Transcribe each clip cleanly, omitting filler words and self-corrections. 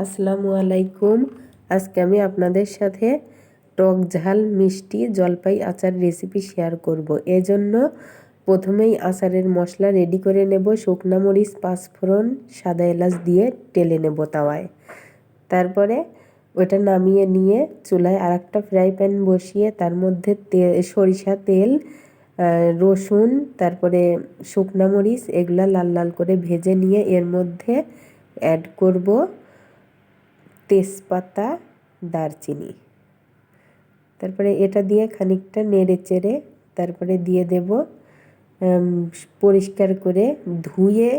আসসালামু আলাইকুম। আজকে আমি আপনাদের সাথে টক ঝাল মিষ্টি জলপাই আচার রেসিপি শেয়ার করব। এজন্য প্রথমেই আচারের মশলা রেডি করে নেব। শুকনা মরিচ, পাঁচফোড়ন, সাদা এলাচ দিয়ে টেলে নেব তাওয়ায়। তারপরে ওটা নামিয়ে নিয়ে চুলায় আরেকটা ফ্রাই প্যান বসিয়ে তার মধ্যে সরিষা তেল, রসুন, তারপরে শুকনা মরিচ এগুলা লাল লাল করে ভেজে নিয়ে এর মধ্যে অ্যাড করব তেজপাতা, দারচিনি। তারপরে এটা দিয়ে খানিকটা নেড়ে চেড়ে তারপরে দিয়ে দেব পরিষ্কার করে ধুয়ে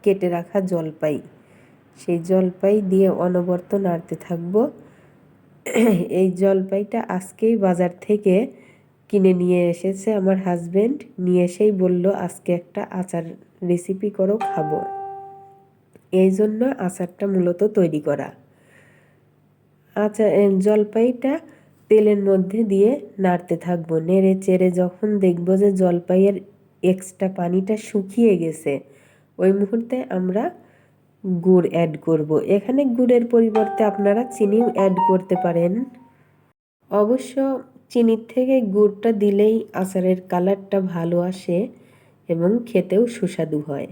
কেটে রাখা জলপাই। সেই জলপাই দিয়ে অনবরত নাড়তে থাকবো। এই জলপাইটা আজকেই বাজার থেকে কিনে নিয়ে এসেছে আমার হাজবেন্ড। নিয়ে এসেই বলল আজকে একটা আচার রেসিপি করো, খাবো। এই জন্য আচারটা মূলত তৈরি করা। জলপাইটা তেলের মধ্যে দিয়ে নাড়তে থাকবো। নেড়ে চেড়ে যখন দেখব যে জলপাইয়ের এক্সট্রা পানিটা শুকিয়ে গেছে, ওই মুহূর্তে আমরা গুড় অ্যাড করব। এখানে গুড়ের পরিবর্তে আপনারা চিনিও অ্যাড করতে পারেন। অবশ্য চিনির থেকে গুড়টা দিলেই আচারের কালারটা ভালো আসে এবং খেতেও সুস্বাদু হয়।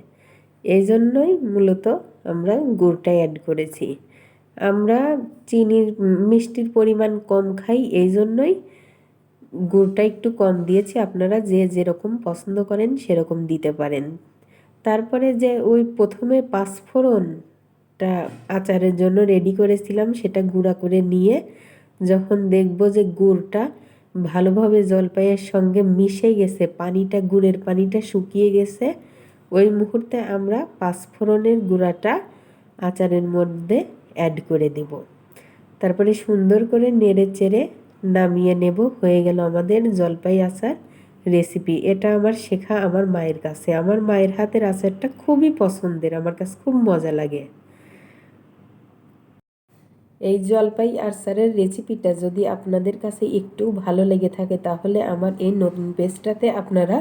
এই জন্যই মূলত আমরা গুড়টা অ্যাড করেছি। আমরা মিষ্টির পরিমাণ কম খাই, এই জন্যই গুড়টা একটু কম দিয়েছি। আপনারা যে যেরকম পছন্দ করেন সেরকম দিতে পারেন। তারপরে যে ওই প্রথমে পাঁচফোড়নটা আচারের জন্য রেডি করেছিলাম, সেটা গুঁড়া করে নিয়ে যখন দেখব যে গুড়টা ভালোভাবে জলপাইয়ের সঙ্গে মিশে গেছে, গুড়ের পানিটা শুকিয়ে গেছে, ওই মুহূর্তে আমরা পাঁচফোড়নের গুঁড়াটা আচারের মধ্যে অ্যাড করে দেব। তারপরে সুন্দর করে নেড়ে চেড়ে নামিয়ে নেব। হয়ে গেল আমাদের জলপাই আচার রেসিপি। এটা আমার শেখা আমার মায়ের কাছে। আমার মায়ের হাতের আচারটা খুবই পছন্দের, আমার কাছে খুব মজা লাগে। এই জলপাই আচারের রেসিপিটা যদি আপনাদের কাছে একটু ভালো লেগে থাকে তাহলে আমার এই নতুন পেজটাতে আপনারা